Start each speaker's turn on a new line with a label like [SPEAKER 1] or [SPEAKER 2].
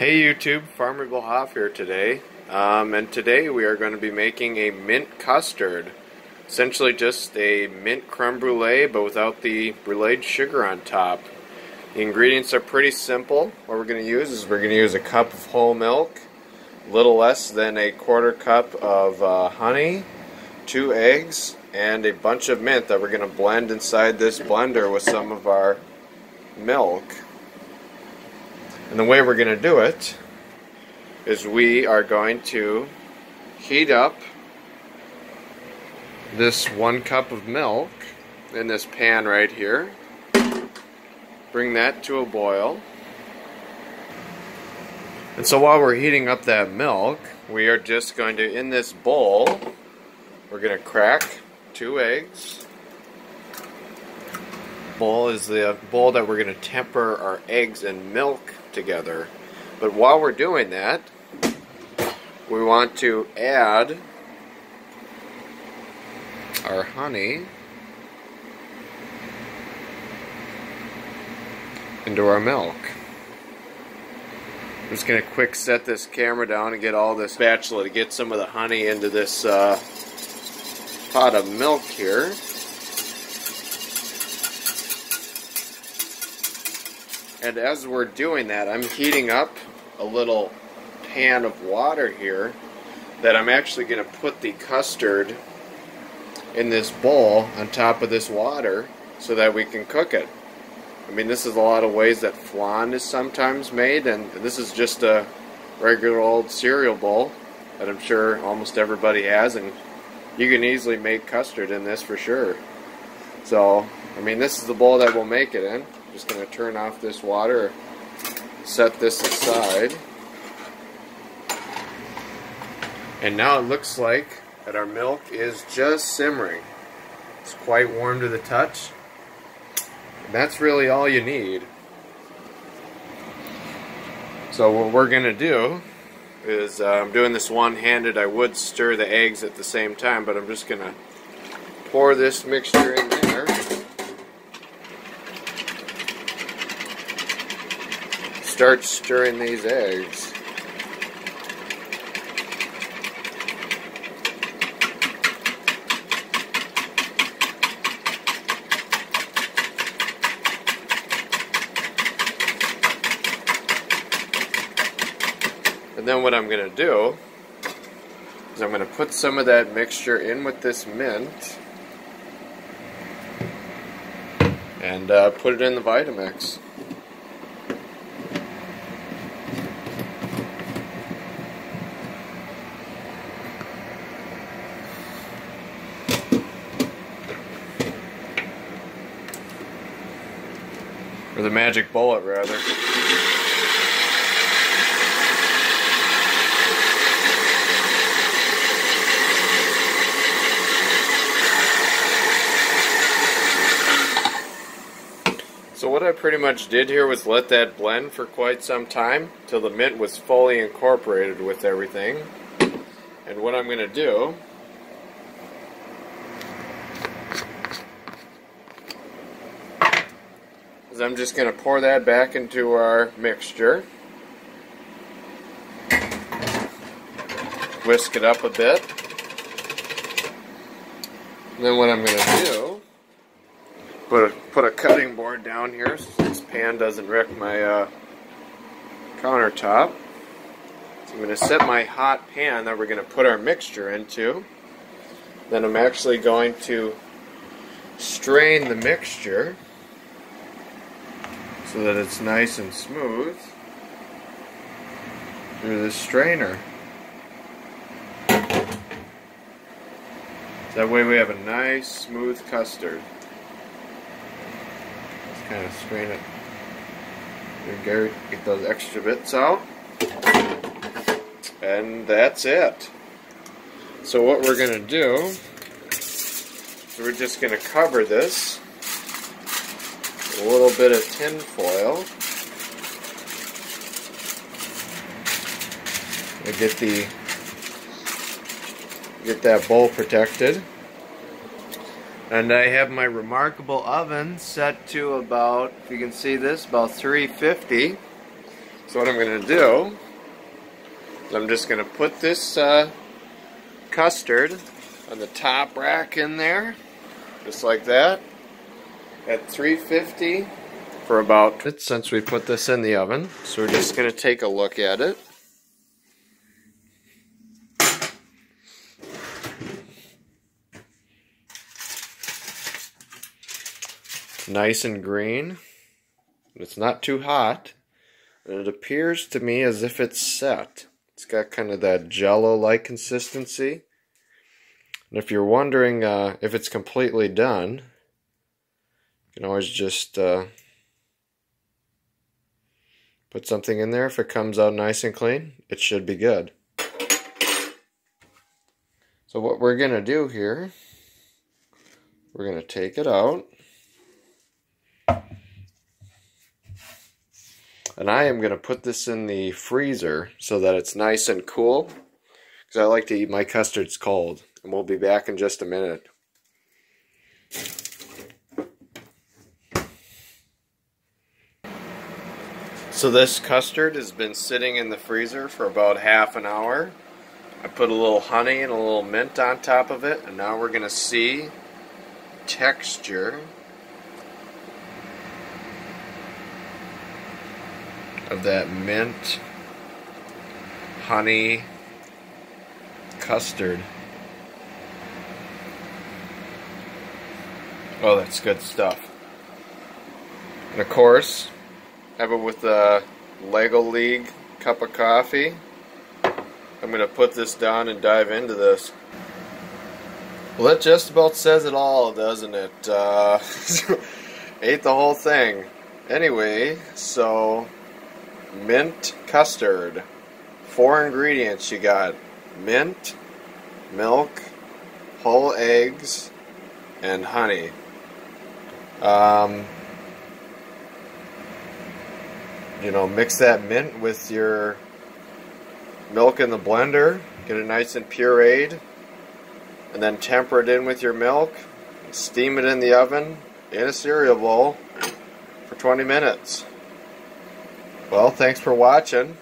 [SPEAKER 1] Hey YouTube, Farmer Bill Hoff here today, and today we are going to be making a mint custard. Essentially just a mint creme brulee, but without the bruleed sugar on top. The ingredients are pretty simple. What we're going to use is we're going to use a cup of whole milk, a little less than a quarter cup of honey, 2 eggs, and a bunch of mint that we're going to blend inside this blender with some of our milk. And the way we're going to do it is we are going to heat up this 1 cup of milk in this pan right here. Bring that to a boil. And so while we're heating up that milk, we are just going to, in this bowl, we're going to crack 2 eggs. Bowl is the bowl that we're going to temper our eggs and milk together. But while we're doing that, we want to add our honey into our milk. I'm just going to quick set this camera down and get all this spatula to get some of the honey into this pot of milk here. And as we're doing that, I'm heating up a little pan of water here that I'm actually going to put the custard in this bowl on top of this water so that we can cook it. I mean, this is a lot of ways that flan is sometimes made, and this is just a regular old cereal bowl that I'm sure almost everybody has, and you can easily make custard in this for sure. So, I mean, this is the bowl that we'll make it in. Just going to turn off this water, set this aside, and now it looks like that our milk is just simmering. It's quite warm to the touch, and that's really all you need. So what we're going to do is, I'm doing this one-handed. I would stir the eggs at the same time, but I'm just going to pour this mixture in there. Start stirring these eggs. And then what I'm going to do is I'm going to put some of that mixture in with this mint and put it in the Vitamix. Or the magic bullet, rather. So what I pretty much did here was let that blend for quite some time till the mint was fully incorporated with everything. And what I'm going to do is I'm just going to pour that back into our mixture. Whisk it up a bit. And then what I'm going to do, put a cutting board down here so this pan doesn't wreck my countertop. So I'm going to set my hot pan that we're going to put our mixture into. Then I'm actually going to strain the mixture so that it's nice and smooth through this strainer. That way we have a nice smooth custard. Just kind of strain it. Get those extra bits out. And that's it. So what we're going to do is we're just going to cover this a little bit of tin foil. Get that bowl protected. And I have my remarkable oven set to about, if you can see this, about 350. So what I'm going to do is I'm just going to put this custard on the top rack in there, just like that, at 350 for about, since we put this in the oven. So we're just going to take a look at it. Nice and green. It's not too hot. And it appears to me as if it's set. It's got kind of that jello-like consistency. And if you're wondering if it's completely done, you can always just put something in there. If it comes out nice and clean, it should be good. So what we're going to do here, we're going to take it out. And I am going to put this in the freezer so that it's nice and cool, because I like to eat my custards cold. And we'll be back in just a minute. So this custard has been sitting in the freezer for about half an hour. I put a little honey and a little mint on top of it, and now we're going to see texture of that mint honey custard. Oh, that's good stuff. And of course, have it with a Lego League cup of coffee. I'm going to put this down and dive into this. Well, that just about says it all, doesn't it? Ate the whole thing. Anyway, so mint custard. 4 ingredients you got: mint, milk, whole eggs, and honey. You know, mix that mint with your milk in the blender, get it nice and pureed, and then temper it in with your milk, steam it in the oven in a cereal bowl for 20 minutes. Well, thanks for watching.